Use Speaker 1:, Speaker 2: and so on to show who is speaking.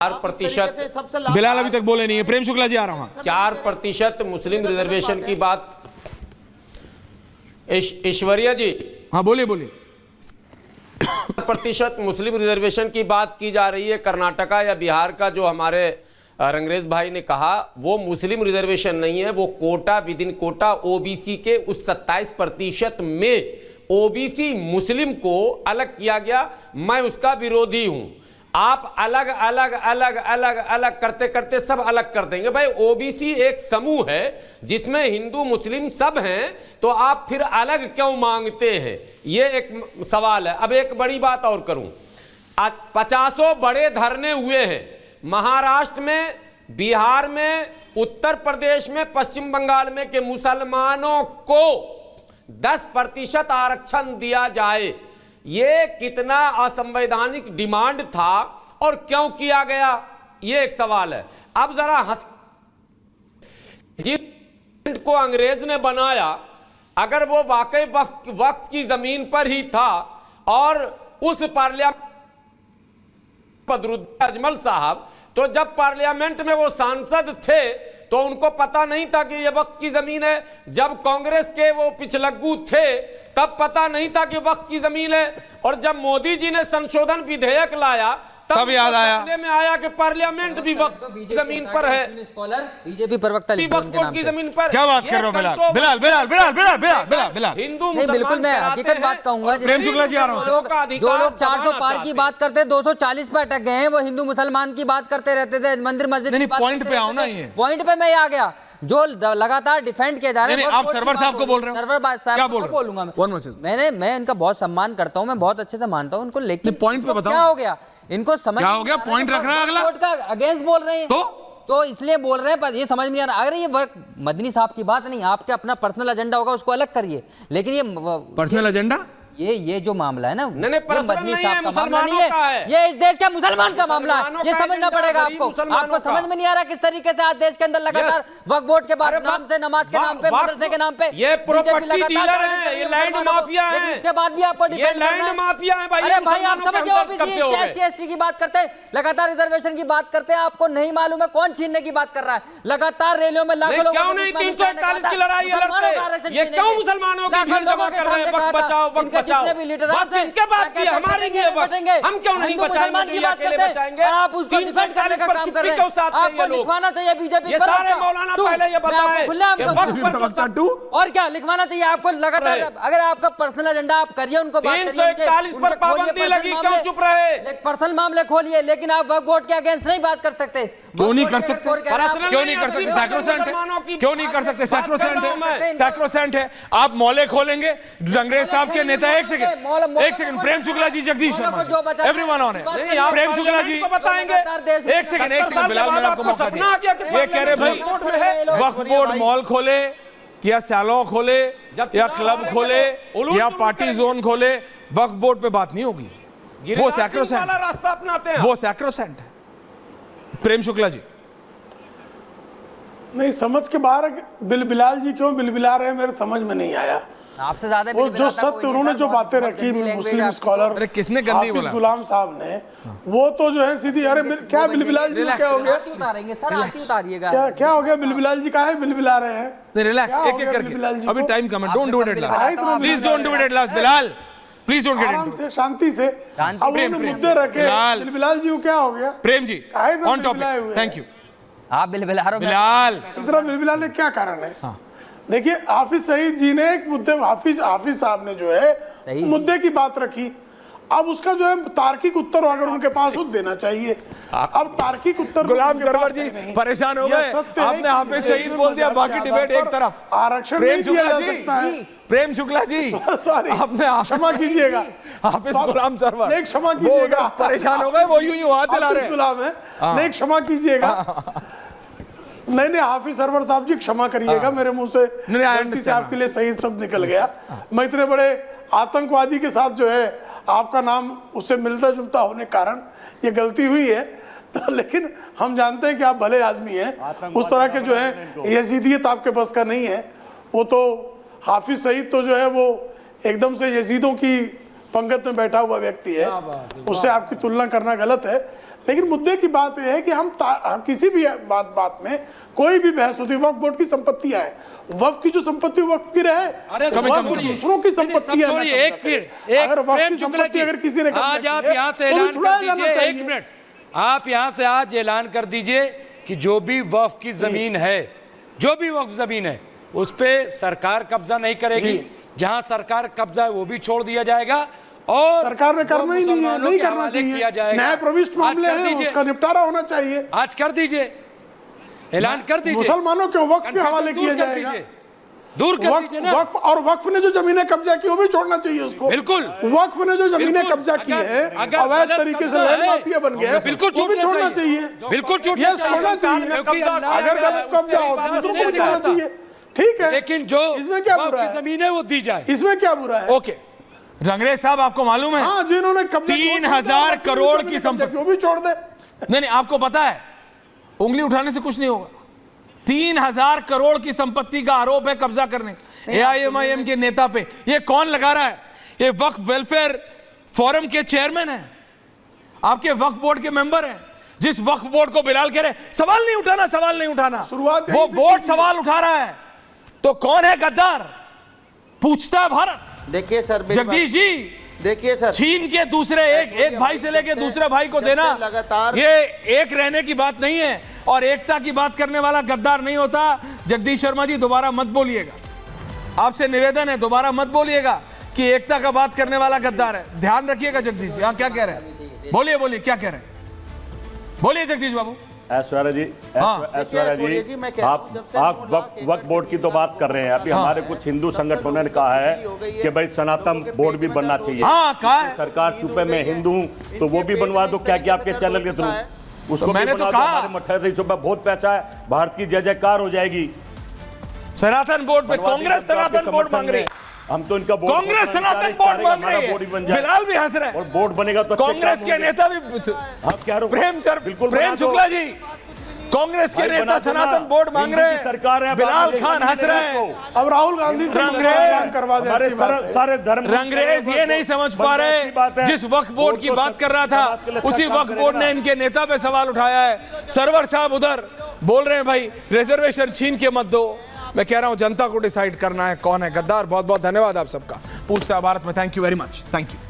Speaker 1: 4%। बिलाल अभी तक बोले नहीं है। प्रेम शुक्ला जी आ रहा हूं।
Speaker 2: 4% मुस्लिम रिजर्वेशन की बात ऐश्वर्या जी,
Speaker 1: हाँ बोलिए बोलिए।
Speaker 2: 4% मुस्लिम रिजर्वेशन की बात की जा रही है। कर्नाटका या बिहार का जो हमारे रंगरेज भाई ने कहा, वो मुस्लिम रिजर्वेशन नहीं है, वो quota within quota OBC के उस 27% में ओबीसी मुस्लिम को अलग किया गया। मैं उसका विरोधी हूं। आप अलग अलग अलग अलग अलग करते करते सब अलग कर देंगे। भाई ओबीसी एक समूह है जिसमें हिंदू मुस्लिम सब हैं, तो आप फिर अलग क्यों मांगते हैं? ये एक सवाल है। अब एक बड़ी बात और करूं, 50 बड़े धरने हुए हैं महाराष्ट्र में, बिहार में, उत्तर प्रदेश में, पश्चिम बंगाल में के मुसलमानों को 10% आरक्षण दिया जाए। ये कितना असंवैधानिक डिमांड था और क्यों किया गया, ये एक सवाल है। अब जरा जिस को अंग्रेज ने बनाया, अगर वो वाकई वक्त की जमीन पर ही था और उस पार्लियामेंट बदरुद्दीन अजमल साहब, तो जब पार्लियामेंट में वो सांसद थे तो उनको पता नहीं था कि ये वक्त की जमीन है। जब कांग्रेस के वो पिछलग्गू थे तब पता नहीं था कि वक्त की जमीन है। और जब मोदी जी ने संशोधन विधेयक लाया तब याद में आया कि पार्लियामेंट भी वक्त जमीन पर है।
Speaker 3: स्कॉलर बीजेपी प्रवक्ता
Speaker 2: की जमीन पर
Speaker 1: क्या बात कर रहे हो? बिलाल बिलाल बिलाल बिलाल बिलाल बिलाल बिलाल बिलाल
Speaker 2: हिंदू
Speaker 3: नहीं, बिल्कुल मैं हकीकत बात कहूंगा।
Speaker 1: प्रेम शुक्ला जी आ रहा हूं।
Speaker 3: जो लोग 400 पार की बात करते 240 पे अटक गए हैं, वो हिंदू मुसलमान की बात करते रहते थे, मंदिर मस्जिद की बात
Speaker 1: पॉइंट पे आओ ना। ये
Speaker 3: पॉइंट पे मैं आ गया। जो लगातार डिफेंड किया जा रहा है,
Speaker 1: आप सर्वर साहब को बोल रहे हो?
Speaker 3: सर्वर साहब को बोलूंगा मैं इनका बहुत सम्मान करता हूं, मैं बहुत अच्छे से मानता हूं उनको, लेकिन
Speaker 1: पॉइंट पे बताओ
Speaker 3: क्या हो गया इनको समझ
Speaker 1: क्या हो गया? पॉइंट रख रहा है अगला
Speaker 3: का अगेंस्ट बोल रहे हैं तो इसलिए बोल रहे हैं, पर ये समझ में नहीं आ रहा। अगर ये वर्क मदनी साहब की बात नहीं, आपके अपना पर्सनल एजेंडा होगा, उसको अलग करिए, लेकिन ये
Speaker 1: पर्सनल एजेंडा
Speaker 3: ये जो मामला है ना,
Speaker 2: नहीं,
Speaker 3: ये मदनी साहब का मामला नहीं है, ये इस देश के मुसलमान का मामला है। ये समझना पड़ेगा आपको। आपको समझ में नहीं आ रहा किस तरीके से आज देश के अंदर लगातार वक्फ बोर्ड के बाद नाम से, नमाज के नाम पे, मदरसे के नाम पे
Speaker 2: ये प्रॉपर्टी डीलर है, ये लैंड माफिया है।
Speaker 3: उसके बाद भी आपको
Speaker 2: ये लैंड माफिया है भाई।
Speaker 3: अरे भाई आप समझिए, ओबीसी एसटी की बात करते हैं, लगातार रिजर्वेशन की बात करते हैं, आपको नहीं मालूम है कौन छीनने की बात कर रहा है। लगातार रैलियों में लाखों लोग,
Speaker 2: क्यों नहीं 341 की लड़ाई लड़ते? ये क्यों मुसलमानों की भीड़ जमा कर रहे हैं? वक्त बचाओ, वक्त बचाओ। इनके बात की हमारी नहीं है वक्त। हम क्यों नहीं बचाएंगे? ये अकेले बचाएंगे?
Speaker 3: आप उसको डिफेंड करने का काम कर रहे हैं। आपको लिखवाना चाहिए बीजेपी,
Speaker 2: ये सारे मौलाना पहले ये बताएं कि वक्त पर
Speaker 3: और क्या लिखवाना चाहिए आपको। लगातार अगर आपका पर्सनल एजेंडा आप करिए, उनको बात करिए,
Speaker 2: 341 पर पाबंदी लगी, क्यों चुप रहे?
Speaker 3: पर्सनल मामले खोलिए, लेकिन आप वक्फ बोर्ड के अगेंस्ट नहीं बात कर सकते।
Speaker 1: क्यों नहीं कर सकते? क्यों नहीं कर सकते? सैक्रोसेंट है, क्यों नहीं कर सकते? सैक्रोसेंट है। आप मौले खोलेंगे, अंग्रेज साहब के नेता, एक second Prem Shukla ji, Jagdish Sharma, everyone on है। प्रेम शुक्ला जी
Speaker 2: बताएंगे,
Speaker 1: एक सेकंड बिलाल, मैंने आपको मौका दिया। ये कह रहे भाई वक्फ बोर्ड मॉल खोले या सैलून खोले या क्लब खोले या पार्टी जोन खोले, वक्फ बोर्ड पे बात नहीं होगी। वो सैक्रोसेंट
Speaker 2: रास्ता अपनाते हैं,
Speaker 1: वो सैक्रोसेंट है। प्रेम शुक्ला जी
Speaker 4: नहीं, समझ के बाहर बिलाल जी क्यों बिलबिला रहे हैं, मेरे समझ में नहीं आया।
Speaker 3: आपसे ज्यादा
Speaker 4: वो जो सत्य उन्होंने जो बातें रखी मुस्लिम स्कॉलर,
Speaker 1: अरे किसने गंदी बोला?
Speaker 4: गुलाम साहब ने, वो तो जो है सीधी, अरे क्या बिलबिलाल जी क्या हो गया? क्या हो गया? बिलबिलाल जी काहे बिलबिला रहे हैं?
Speaker 1: रिलैक्स, एक एक करके, अभी टाइम कम है। Don't do it at last, please don't do it at last Bilal, please don't get into.
Speaker 4: शांति से अब उन्होंने मुद्दे रखे। बिलबिलाल जी को क्या हो गया?
Speaker 1: Prem ji on topic, thank you.
Speaker 3: आप बिलबिला रहे हो
Speaker 1: बिलाल,
Speaker 4: इतना बिलबिलाने क्या कारण है? देखिए, हाफिज सईद जी ने एक मुद्दे, हाफिज साहब ने जो है मुद्दे की बात रखी। अब उसका जो है तार्किक उत्तर अगर उनके पास हो देना चाहिए। अब तार्किक उत्तर
Speaker 1: गुलाम सरवर जी परेशान हो गए, आपने हाफिज सईद बोल दिया, बाकी डिबेट एक तरफ।
Speaker 4: आरक्षण नहीं दिया जा सकता है।
Speaker 1: प्रेम शुक्ला जी
Speaker 4: सॉरी,
Speaker 1: आपने
Speaker 4: क्षमा कीजिएगा,
Speaker 1: हाफिज गुलाम सरवर,
Speaker 4: नहीं क्षमा कीजिएगा,
Speaker 1: परेशान हो गए, वो यूं हाथ हिला रहे हैं।
Speaker 4: गुलाम है, नहीं क्षमा कीजिएगा। नहीं, हाफिज सरवर साहब जी क्षमा करिएगा, मेरे मुंह से गलती से आपके लिए सही शब्द निकल गया। मैं इतने बड़े आतंकवादी के साथ जो है आपका नाम उससे मिलता जुलता होने कारण ये गलती हुई है, लेकिन हम जानते हैं कि आप भले आदमी हैं। उस तरह के जो है यजीदियत आपके बस का नहीं है। वो तो हाफिज सईद तो जो है वो एकदम से यजीदों की पंगत में बैठा हुआ व्यक्ति है, उससे आपकी तुलना करना गलत है। लेकिन मुद्दे की बात यह है कि हम किसी भी बात में कोई भी बहस होती है, वक्फ बोर्ड की संपत्तियां है, वक्फ की जो संपत्ति वक्फ की रहे, दूसरों की संपत्ति है। अगर वक्फ की संपत्ति अगर किसी ने
Speaker 5: आज आप यहाँ से ऐलान कर दीजिए, एक मिनट, आप यहाँ से आज ऐलान कर दीजिए कि जो भी वक्फ की जमीन है, जो भी वक्फ जमीन है, उस पे सरकार कब्जा नहीं करेगी, जहां सरकार कब्जा है वो भी छोड़ दिया जाएगा और
Speaker 4: सरकार ने करना ही नहीं है, नहीं करना चाहिए। न्याय प्रविष्ट मामले हैं, उसका निपटारा होना चाहिए।
Speaker 5: आज कर दीजिए, ऐलान कर दीजिए,
Speaker 4: मुसलमानों के वक्फ पे हवाले किया जाएगा,
Speaker 5: दूर कर दीजिए ना।
Speaker 4: वक्फ और वक्फ ने जो जमीनें कब्जा की वो भी छोड़ना चाहिए उसको।
Speaker 5: बिल्कुल,
Speaker 4: वक्फ ने जो जमीनें कब्जा की है, अवैध तरीके से लैंड माफिया बन गए,
Speaker 5: बिल्कुल
Speaker 4: वो भी छोड़ना चाहिए,
Speaker 5: बिल्कुल
Speaker 4: छोड़ना चाहिए। अगर गलत कब्जा हो तो दूसरों को छोड़ना चाहिए, ठीक है,
Speaker 5: लेकिन जो
Speaker 4: इसमें क्या बुरा है,
Speaker 5: जमीन है वो दी जाए,
Speaker 4: इसमें क्या बुरा है।
Speaker 1: ओके, रंगरेज साहब आपको मालूम है,
Speaker 4: हाँ, जिन्होंने
Speaker 1: 3000 करोड़ की संपत्ति,
Speaker 4: वो भी छोड़ दे।
Speaker 1: नहीं, आपको पता है उंगली उठाने से कुछ नहीं होगा। 3000 करोड़ की संपत्ति का आरोप है कब्जा करने, AIMIM के नेता पे। ये कौन लगा रहा है? ये वक्फ वेलफेयर फोरम के चेयरमैन है, आपके वक्फ बोर्ड के मेंबर हैं। जिस वक्फ बोर्ड को बिलाल कह रहे सवाल नहीं उठाना, सवाल नहीं उठाना,
Speaker 4: शुरुआत
Speaker 1: वो बोर्ड सवाल उठा रहा है। तो कौन है गद्दार? पूछता है भारत।
Speaker 6: देखिए सर,
Speaker 1: जगदीश जी,
Speaker 6: देखिए सर,
Speaker 1: छीन के दूसरे एक भाई से लेके दूसरे भाई को देना,
Speaker 6: लगातार
Speaker 1: ये एक रहने की बात नहीं है और एकता की बात करने वाला गद्दार नहीं होता। जगदीश शर्मा जी, दोबारा मत बोलिएगा, आपसे निवेदन है, दोबारा मत बोलिएगा कि एकता का बात करने वाला गद्दार है। ध्यान रखिएगा जगदीश जी। हाँ, क्या कह रहे हैं? बोलिए बोलिए, क्या कह रहे हैं? बोलिए जगदीश बाबू।
Speaker 7: ऐश्वर्या जी, ऐश्वर्या जी, आप वक्फ बोर्ड की तो बात कर रहे हैं। अभी हमारे कुछ हिंदू संगठनों ने कहा है कि भाई सनातन बोर्ड भी बनना चाहिए।
Speaker 1: हाँ, कहा है
Speaker 7: सरकार चुपे में हिंदू तो वो भी बनवा दो, क्या क्या आपके चैनल के थ्रू उसको
Speaker 1: तो मैंने तो कहा
Speaker 7: हमारे सुबह बहुत पैसा है, भारत की जय जयकार हो जाएगी।
Speaker 1: सनातन बोर्ड पे कांग्रेस सनातन बोर्ड मांग रही है,
Speaker 7: हम तो इनका
Speaker 1: कांग्रेस सनातन बोर्ड मांग रही है। बिलाल भी हंस रहे हैं,
Speaker 7: और बोर्ड बनेगा तो
Speaker 1: कांग्रेस के नेता भी, प्रेम शुक्ला जी, कांग्रेस के नेता सनातन बोर्ड मांग रहे हैं,
Speaker 7: सरकार है,
Speaker 1: बिलाल खान हंस रहे हैं।
Speaker 4: अब राहुल गांधी
Speaker 7: सारे धर्म
Speaker 1: रंगरेज ये नहीं समझ पा रहे, जिस वक्फ बोर्ड की बात कर रहा था उसी वक्फ बोर्ड ने इनके नेता पे सवाल उठाया है। सरवर साहब उधर बोल रहे हैं भाई रिजर्वेशन छीन के मत दो। मैं कह रहा हूं जनता को डिसाइड करना है कौन है गद्दार। बहुत बहुत धन्यवाद आप सबका। पूछता है भारत में। Thank you very much, thank you.